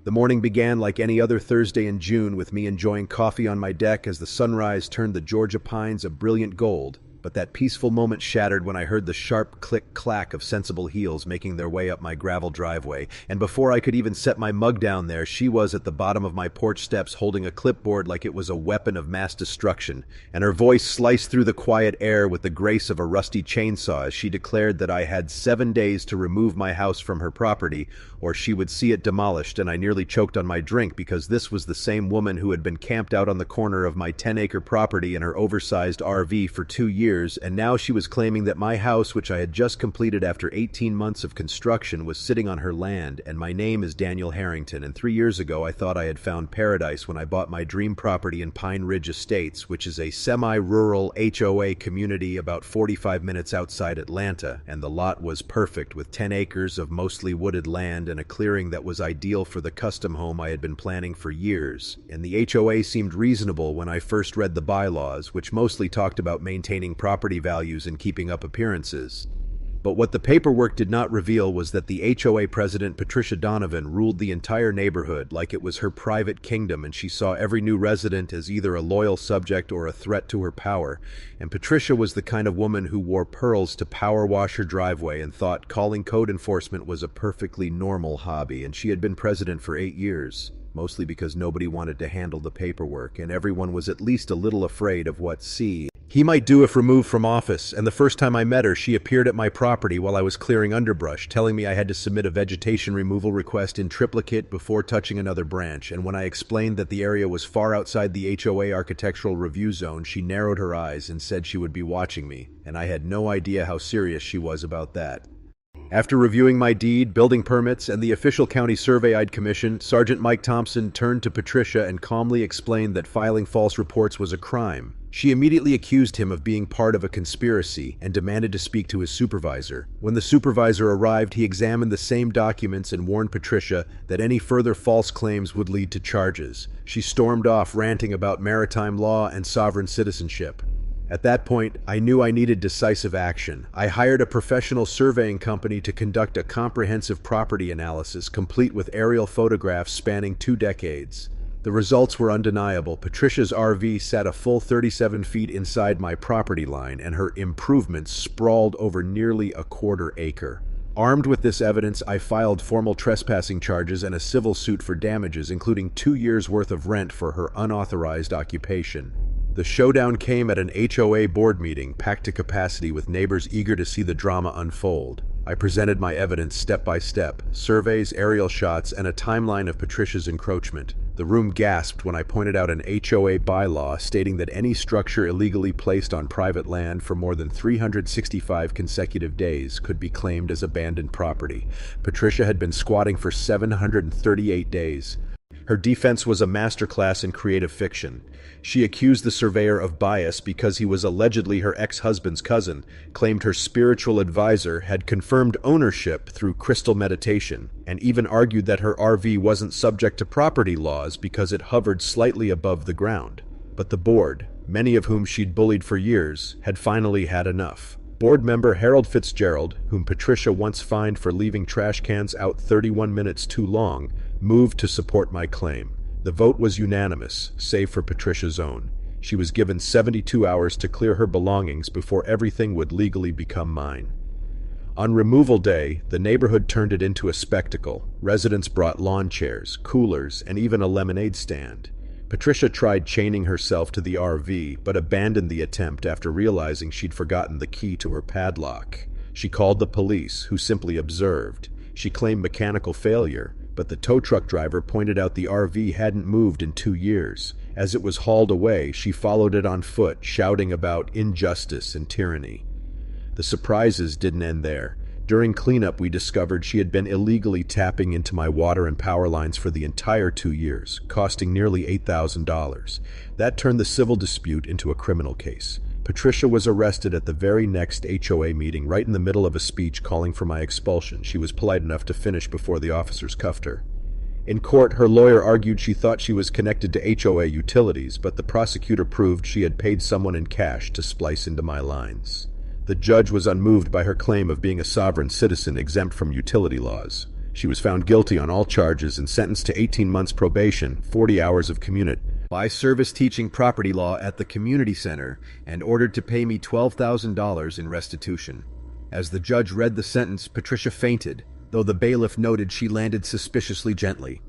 The morning began like any other Thursday in June, with me enjoying coffee on my deck as the sunrise turned the Georgia pines a brilliant gold. But that peaceful moment shattered when I heard the sharp click-clack of sensible heels making their way up my gravel driveway, and before I could even set my mug down there, she was at the bottom of my porch steps holding a clipboard like it was a weapon of mass destruction, and her voice sliced through the quiet air with the grace of a rusty chainsaw as she declared that I had 7 days to remove my house from her property, or she would see it demolished. And I nearly choked on my drink, because this was the same woman who had been camped out on the corner of my 10-acre property in her oversized RV for 2 years, and now she was claiming that my house, which I had just completed after 18 months of construction, was sitting on her land. And my name is Daniel Harrington, and 3 years ago I thought I had found paradise when I bought my dream property in Pine Ridge Estates, which is a semi-rural HOA community about 45 minutes outside Atlanta, and the lot was perfect, with 10 acres of mostly wooded land and a clearing that was ideal for the custom home I had been planning for years. And the HOA seemed reasonable when I first read the bylaws, which mostly talked about maintaining property values and keeping up appearances. But what the paperwork did not reveal was that the HOA president, Patricia Donovan, ruled the entire neighborhood like it was her private kingdom, and she saw every new resident as either a loyal subject or a threat to her power. And Patricia was the kind of woman who wore pearls to power wash her driveway and thought calling code enforcement was a perfectly normal hobby. And she had been president for 8 years, mostly because nobody wanted to handle the paperwork, and everyone was at least a little afraid of what he might do if removed from office. And the first time I met her, she appeared at my property while I was clearing underbrush, telling me I had to submit a vegetation removal request in triplicate before touching another branch. And when I explained that the area was far outside the HOA architectural review zone, she narrowed her eyes and said she would be watching me, and I had no idea how serious she was about that. After reviewing my deed, building permits, and the official county survey I'd commissioned, Sergeant Mike Thompson turned to Patricia and calmly explained that filing false reports was a crime. She immediately accused him of being part of a conspiracy and demanded to speak to his supervisor. When the supervisor arrived, he examined the same documents and warned Patricia that any further false claims would lead to charges. She stormed off, ranting about maritime law and sovereign citizenship. At that point, I knew I needed decisive action. I hired a professional surveying company to conduct a comprehensive property analysis, complete with aerial photographs spanning 2 decades. The results were undeniable. Patricia's RV sat a full 37 feet inside my property line, and her improvements sprawled over nearly a quarter acre. Armed with this evidence, I filed formal trespassing charges and a civil suit for damages, including 2 years' worth of rent for her unauthorized occupation. The showdown came at an HOA board meeting, packed to capacity with neighbors eager to see the drama unfold. I presented my evidence step by step, surveys, aerial shots, and a timeline of Patricia's encroachment. The room gasped when I pointed out an HOA bylaw stating that any structure illegally placed on private land for more than 365 consecutive days could be claimed as abandoned property. Patricia had been squatting for 738 days. Her defense was a masterclass in creative fiction. She accused the surveyor of bias because he was allegedly her ex-husband's cousin, claimed her spiritual advisor had confirmed ownership through crystal meditation, and even argued that her RV wasn't subject to property laws because it hovered slightly above the ground. But the board, many of whom she'd bullied for years, had finally had enough. Board member Harold Fitzgerald, whom Patricia once fined for leaving trash cans out 31 minutes too long, moved to support my claim. The vote was unanimous, save for Patricia's own. She was given 72 hours to clear her belongings before everything would legally become mine. On removal day, the neighborhood turned it into a spectacle. Residents brought lawn chairs, coolers, and even a lemonade stand. Patricia tried chaining herself to the RV, but abandoned the attempt after realizing she'd forgotten the key to her padlock. She called the police, who simply observed. She claimed mechanical failure, but the tow truck driver pointed out the RV hadn't moved in 2 years. As it was hauled away, she followed it on foot, shouting about injustice and tyranny. The surprises didn't end there. During cleanup, we discovered she had been illegally tapping into my water and power lines for the entire 2 years, costing nearly $8,000. That turned the civil dispute into a criminal case. Patricia was arrested at the very next HOA meeting, right in the middle of a speech calling for my expulsion. She was polite enough to finish before the officers cuffed her. In court, her lawyer argued she thought she was connected to HOA utilities, but the prosecutor proved she had paid someone in cash to splice into my lines. The judge was unmoved by her claim of being a sovereign citizen exempt from utility laws. She was found guilty on all charges and sentenced to 18 months probation, 40 hours of community by service teaching property law at the community center and ordered to pay me $12,000 in restitution. As the judge read the sentence, Patricia fainted, though the bailiff noted she landed suspiciously gently.